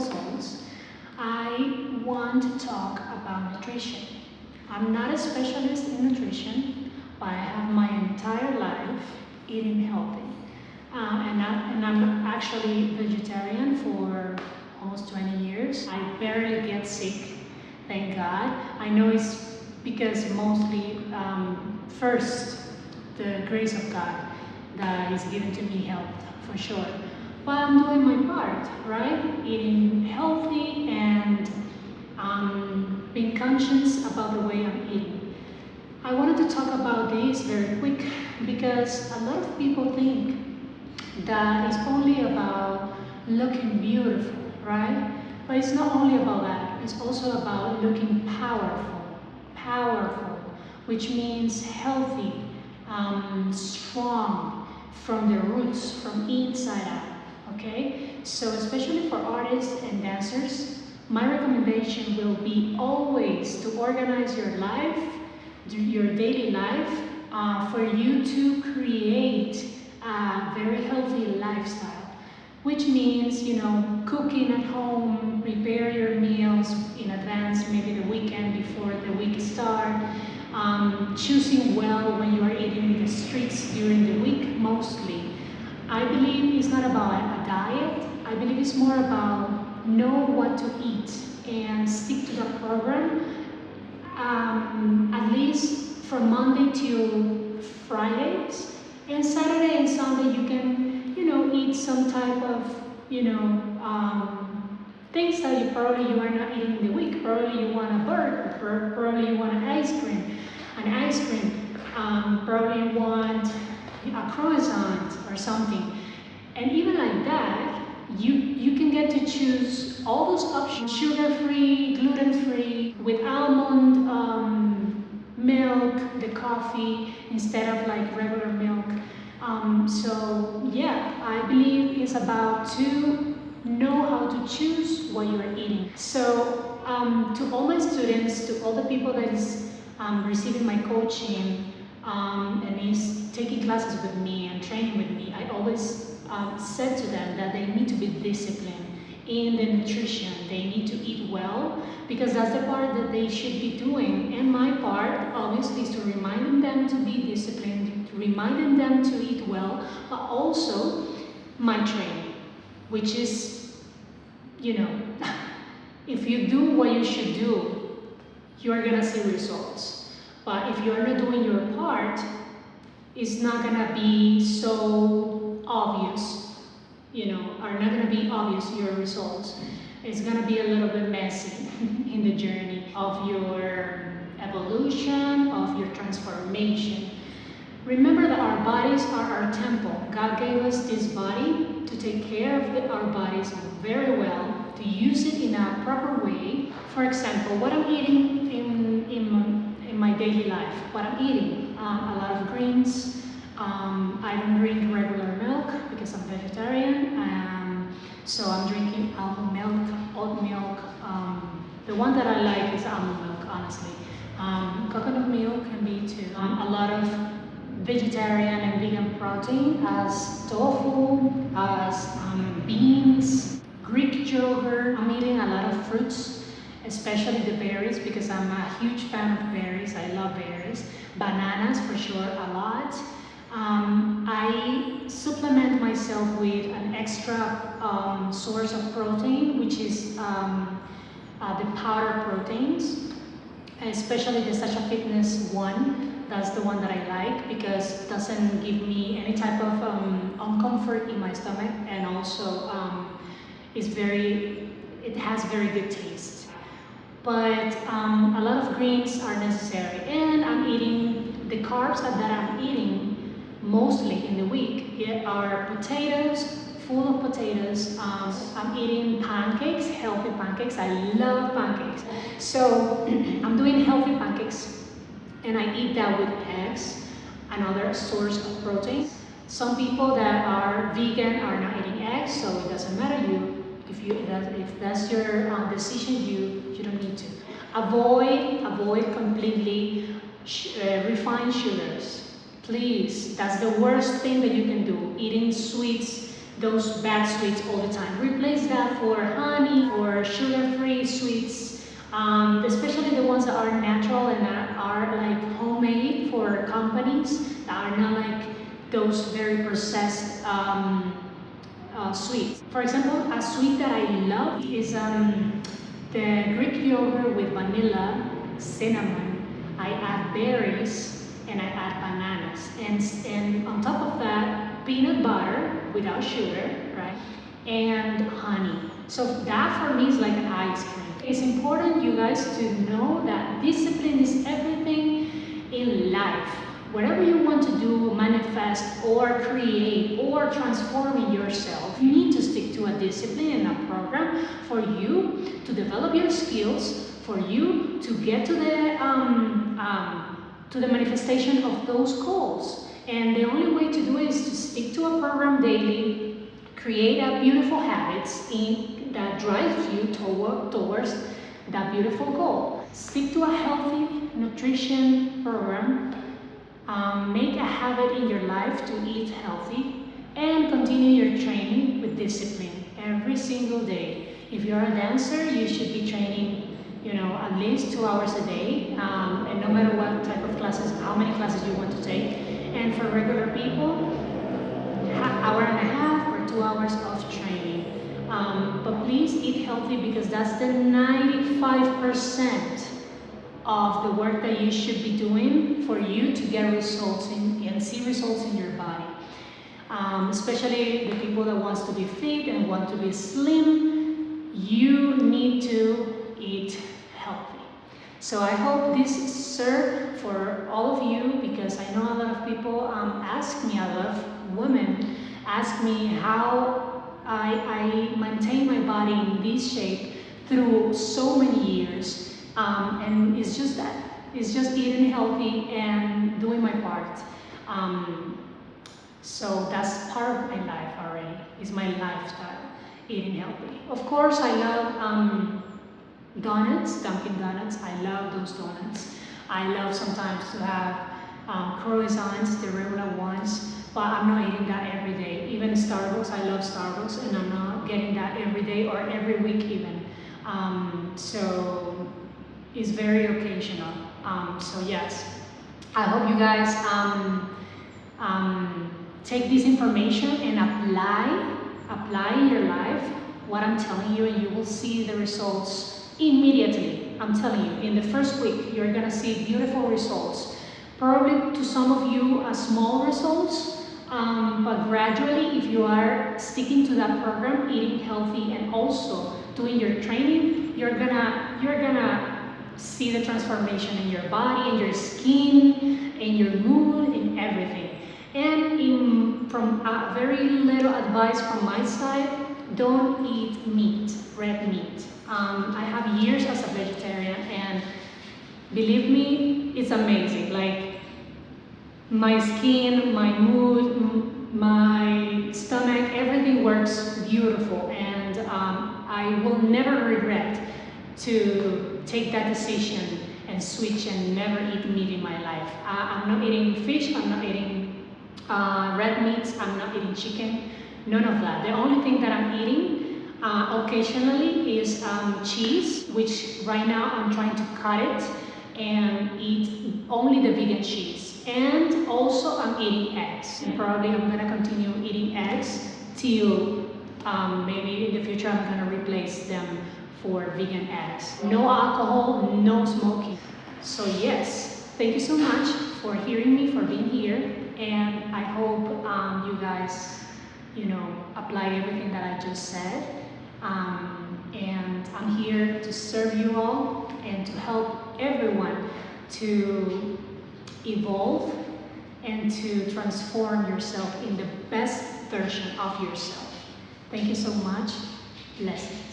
souls, I want to talk about nutrition. I'm not a specialist in nutrition, but I have my entire life eating healthy. And I'm actually vegetarian for almost 20 years. I barely get sick, thank God. I know it's because mostly, first, the grace of God that is given to me health, for sure. But I'm doing my part, right? Eating healthy and being conscious about the way I'm eating. I wanted to talk about this very quick because a lot of people think that it's only about looking beautiful, right? But it's not only about that, it's also about looking powerful, which means healthy, strong from the roots, from inside out, okay? So especially for artists and dancers, my recommendation will be always to organize your life, your daily life, for you to create a very healthy lifestyle, which means, cooking at home, prepare your meals in advance, maybe the weekend before the week start, choosing well when you are eating in the streets during the week mostly. I believe it's not about a diet. I believe it's more about know what to eat and stick to the program, at least from Monday till Fridays. And Saturday and Sunday you can, eat some type of, things that you are not eating in the week. Probably you want a burger, probably you want an ice cream, probably you want a croissant or something. And even like that, you can get to choose all those options, sugar-free, gluten-free, with almond milk, the coffee, instead of like regular milk. So yeah, I believe it's about to know how to choose what you are eating. So to all my students, to all the people that is receiving my coaching and is taking classes with me and training with me, I always said to them that they need to be disciplined in the nutrition. They need to eat well because that's the part that they should be doing. And my part, obviously, is to remind them to be disciplined, reminding them to eat well, but also my training, which is, if you do what you should do, you're gonna see results. But if you're not doing your part, it's not gonna be so obvious, are not gonna be obvious your results. It's gonna be a little bit messy in the journey of your evolution, of your transformation. Remember that our bodies are our temple. God gave us this body to take care of our bodies very well, to use it in a proper way. For example, what I'm eating in my daily life, what I'm eating, a lot of greens. I don't drink regular milk because I'm vegetarian, so I'm drinking almond milk, oat milk. The one that I like is almond milk, honestly. Coconut milk can be too. A lot of vegetarian and vegan protein as tofu, as beans, Greek yogurt. I'm eating a lot of fruits, especially the berries because I'm a huge fan of berries. I love berries. Bananas for sure, a lot. I supplement myself with an extra source of protein, which is the powder proteins, especially the Sasha Fitness one. That's the one that I like because it doesn't give me any type of uncomfort in my stomach, and also it has very good taste. But a lot of greens are necessary, and I'm eating the carbs that I'm eating mostly in the week are potatoes, full of potatoes. I'm eating pancakes, healthy pancakes. I love pancakes. So I'm doing healthy pancakes and I eat that with eggs, another source of protein. Some people that are vegan are not eating eggs, so it doesn't matter. If that's your decision, you don't need to. Avoid completely refined sugars. Please, that's the worst thing that you can do. Eating sweets those bad sweets all the time. Replace that for honey or sugar-free sweets, especially the ones that are natural and that are like homemade for companies, that are not like those very processed sweets. For example, a sweet that I love is the Greek yogurt with vanilla, cinnamon. I add berries and I add bananas, and on top of that, peanut butter without sugar, right? And honey. So that for me is like an ice cream. It's important, you guys, to know that discipline is everything in life. Whatever you want to do, manifest or create or transform in yourself, you need to stick to a discipline and a program for you to develop your skills, for you to get to the manifestation of those goals. And the only way to do it is to stick to a program daily, create a beautiful habits that drives you towards that beautiful goal. Stick to a healthy nutrition program. Make a habit in your life to eat healthy, and continue your training with discipline every single day. If you're a dancer, you should be training, at least 2 hours a day, and no matter what type of classes, how many classes you want to take. And for regular people, hour and a half or 2 hours of training. But please eat healthy, because that's the 95% of the work that you should be doing for you to get results and see results in your body. Especially the people that wants to be fit and want to be slim, you need to eat healthy. So I hope this served for all of you, because I know a lot of people ask me, a lot of women ask me how I maintain my body in this shape through so many years. And it's just that. It's just eating healthy and doing my part. So that's part of my life already. It's my lifestyle, eating healthy. Of course, I love donuts, Dunkin' Donuts. I love those donuts. I love sometimes to have croissants, the regular ones, but I'm not eating that every day. Even Starbucks, I love Starbucks, and I'm not getting that every day or every week even. So it's very occasional. So yes, I hope you guys take this information and apply in your life what I'm telling you, and you will see the results immediately. I'm telling you, in the first week, you're gonna see beautiful results. Probably to some of you, small results, but gradually, if you are sticking to that program, eating healthy and also doing your training, you're gonna see the transformation in your body, in your skin, in your mood, in everything. And from a very little advice from my side, don't eat meat, red meat. I have years as a vegetarian, and believe me, it's amazing. Like, my skin, my mood, my stomach, everything works beautiful, and I will never regret to take that decision and switch and never eat meat in my life. I'm not eating fish, I'm not eating red meats, I'm not eating chicken, none of that. The only thing that I'm eating occasionally is cheese, which right now I'm trying to cut it and eat only the vegan cheese. And also I'm eating eggs, and probably I'm gonna continue eating eggs till maybe in the future I'm gonna replace them for vegan eggs. No alcohol, no smoking. So yes, thank you so much for hearing me, for being here, and I hope you guys, apply everything that I just said. And I'm here to serve you all and to help everyone to evolve and to transform yourself in the best version of yourself. Thank you so much. Blessings.